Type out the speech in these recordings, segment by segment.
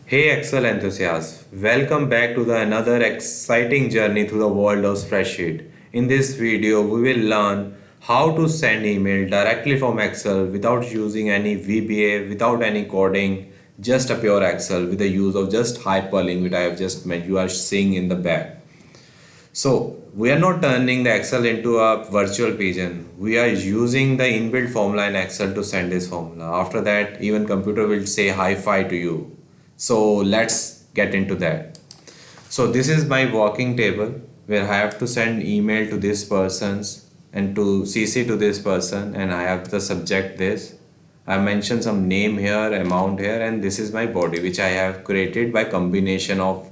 Hey Excel enthusiasts, welcome back to another exciting journey through the world of spreadsheet. In this video, we will learn how to send email directly from Excel without using any VBA, without any coding, just a pure Excel with the use of just hyperlink which I have just meant you are seeing in the back. So we are not turning the Excel into a virtual pigeon. We are using the inbuilt formula in Excel to send this formula. After that, even computer will say hi fi to you. So let's get into that. So this is my working table where I have to send email to this person's and to CC to this person, and I have the subject this. I mentioned some name here, amount here, and this is my body which I have created by combination of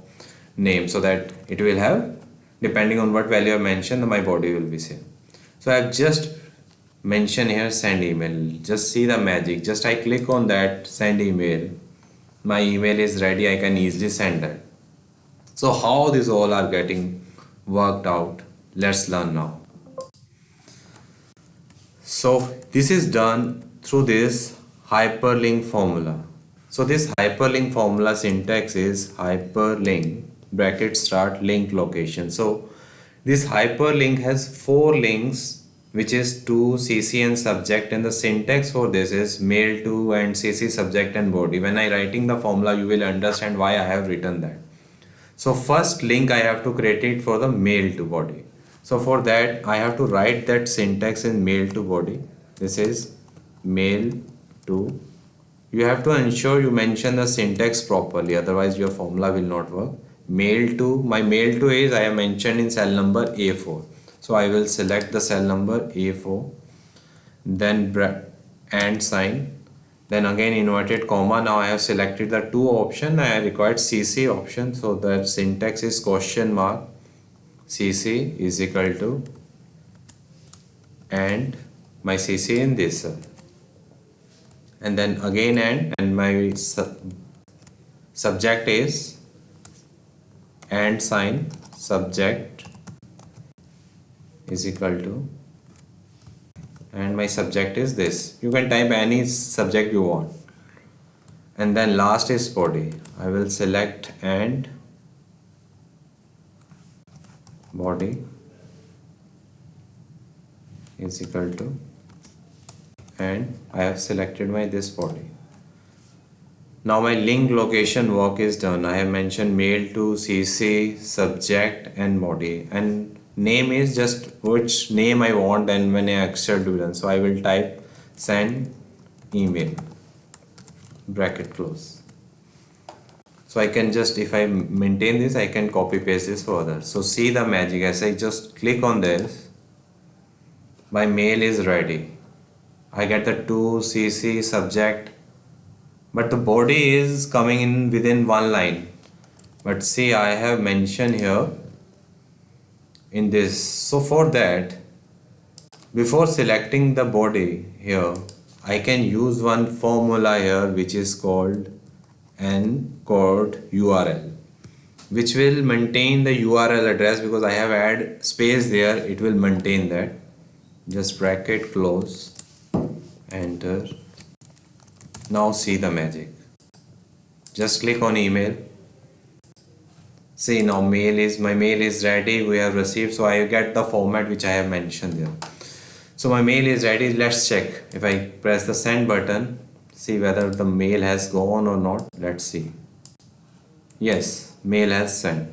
name so that it will have, depending on what value I mention, my body will be same. So I've just mentioned here send email. Just see the magic. Just I click on that send email. My email is ready. I can easily send that. So how these all are getting worked out? Let's learn now. So this is done through this hyperlink formula. So this hyperlink formula syntax is hyperlink bracket start link location. So this hyperlink has four links which is to CC and subject, and the syntax for this is mail to and CC subject and body. When I writing the formula you will understand why I have written that. So first link I have to create it for the mail to body. So for that I have to write that syntax in mail to body. This is mail to. You have to ensure you mention the syntax properly, otherwise your formula will not work. Mail to, my mail to is I have mentioned in cell number A4. So I will select the cell number A4, then and sign, then again inverted comma. Now I have selected the two option. I required CC option, so the syntax is question mark CC is equal to and my CC in this cell, and then again and my subject is and sign subject is equal to, and my subject is this. You can type any subject you want, and then last is body. I will select and body is equal to, and I have selected my this body. Now my link location work is done. I have mentioned mail to, CC, subject and body, and name is just which name I want and when I accept to be done. So I will type send email bracket close. So I can just, if I maintain this, I can copy paste this further. So see the magic. As I just click on this, my mail is ready. I get the to, CC, subject, but the body is coming in within one line. But see, I have mentioned here in this. So for that, before selecting the body here, I can use one formula here which is called encode URL, which will maintain the URL address because I have add space there. It will maintain that. Just bracket close, enter. Now see the magic. Just click on email. See, now my mail is ready. We have received. So I get the format which I have mentioned there. So my mail is ready. Let's check. If I press the send button, see whether the mail has gone or not. Let's see. Yes, mail has sent.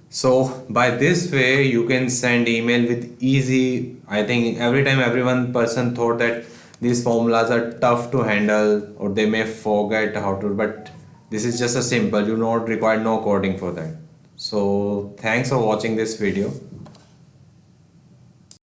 So by this way you can send email with easy. I think every time everyone person thought that these formulas are tough to handle or they may forget how to, but this is just a simple, you not require no coding for that. So thanks for watching this video.